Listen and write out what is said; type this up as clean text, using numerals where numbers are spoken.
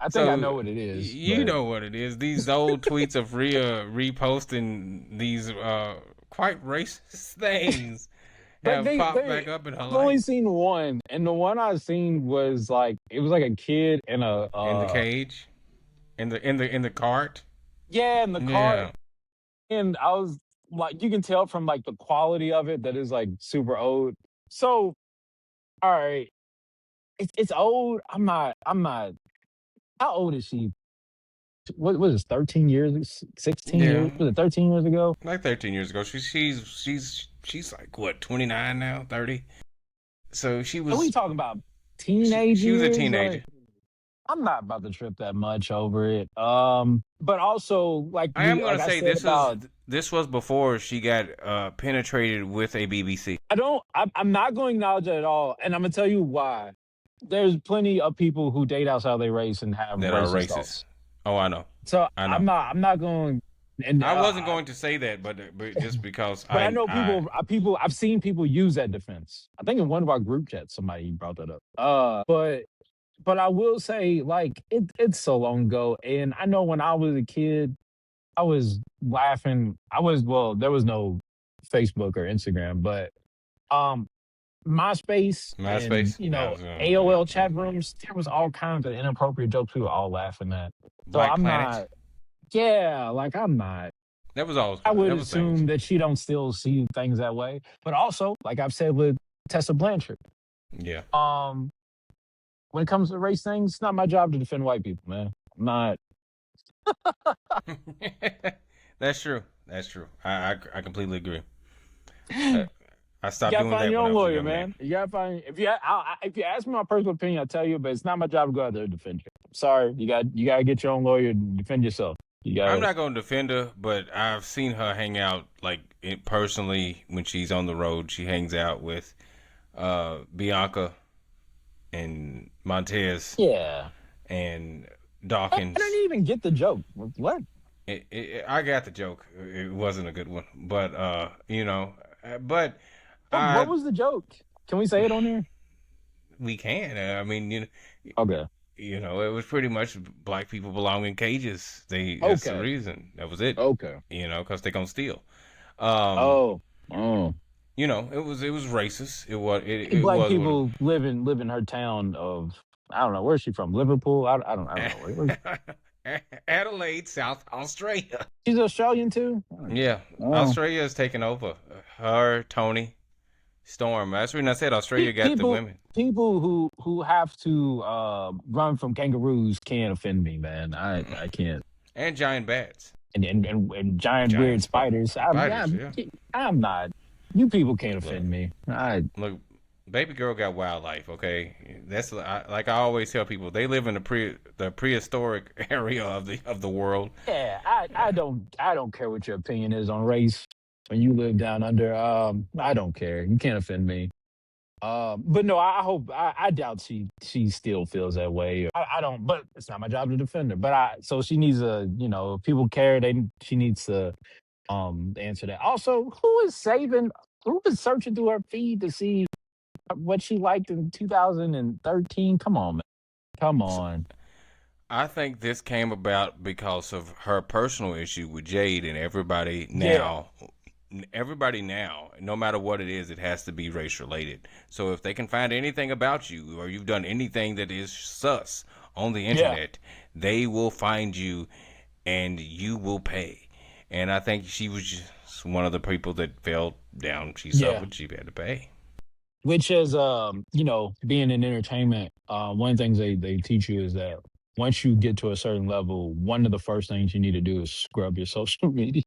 I think I So know what it is, you but know what it is. These old tweets of Rhea reposting these quite racist things but have popped they back up in her I've only life. seen one, and the one I've seen was like it was like a kid in a In the cage, in the cart. yeah, in the car, Yeah. and I was like, you can tell from like the quality of it that is like super old. So all right, it's old. I'm not. How old is she? What was it? 13 years, 16 years? Yeah. Was it 13 years ago? Like 13 years ago. She's like what, 29 now, 30. So she And we was talking about she, teenage she was a years, teenager. like. I'm not about to trip that much over it. But also I am like gonna I say said about this was before she got penetrated with a BBC I don't I'm not going to acknowledge it at all. And I'm gonna tell you why. There's plenty of people who date outside their race and have that are racist racist. thoughts. Oh, I know, So I know. I'm not going and I wasn't going to say that, but just because but I know I I've seen people use that defense. I think in one of our group chats somebody brought that up. But I will say, like, it's so long ago. And I know when I was a kid, I was laughing. Well, there was no Facebook or Instagram, but um MySpace and, MySpace. AOL chat rooms, there was all kinds of inappropriate jokes we were all laughing at. So Black I'm Planet. not, yeah, like I'm not. That was always I would that was things. assume that she don't still see things that way. But also, like I've said with Tessa Blanchard, Yeah. um, when it comes to race things, it's not my job to defend white people, man. I'm not. That's true. That's true. I completely agree. You I, I stopped gotta doing find that your when I own was a lawyer, young man. man. You gotta find if you ask me my personal opinion, I'll tell you, but it's not my job to go out there and defend you. Sorry, you gotta get your own lawyer and defend yourself. You I'm gotta not going to defend her, but I've seen her hang out like personally when she's on the road. She hangs out with Bianca and Montez yeah. and I Dawkins. didn't even get the joke. What? I got the joke. It wasn't a good one, but but What I was the joke? Can we say it on here? we can. I mean, Okay. it was pretty much black people belong in cages. That's the Okay. reason. That was it. Okay. Because they gonna steal. Um, Oh. Oh. it was racist. It Black was what. people live in her town of I don't know where's she from? Liverpool? I don't know. Adelaide, South Australia. She's Australian too? Yeah, Oh. Australia is taking over. Her, Tony, Storm. That's when I said Australia got the People women. who have to run from kangaroos can't offend me, man. I can't. And giant bats. And giant Giant weird spiders. spiders, yeah. I'm not. You people can't Look, offend me. I look, baby girl got wildlife. Okay, that's like I always tell people. They live in the prehistoric area of the world. yeah. I don't care what your opinion is on race when you live down under. I don't care. You can't offend me. But no, I doubt she still feels that way. I don't, but it's not my job to defend her. But so she needs if people care, she needs to answer that. Also, who is searching through her feed to see what she liked in 2013? Come on, man. Come So on. I think this came about because of her personal issue with Jade, and Yeah. everybody now, no matter what it is, it has to be race related. So if they can find anything about you or you've done anything that is sus on the Yeah. internet, they will find you and you will pay. And I think she was just one of the people that fell down. She Yeah. suffered. She had to pay. Which is being in entertainment, one of the things they teach you is that once you get to a certain level, one of the first things you need to do is scrub your social media.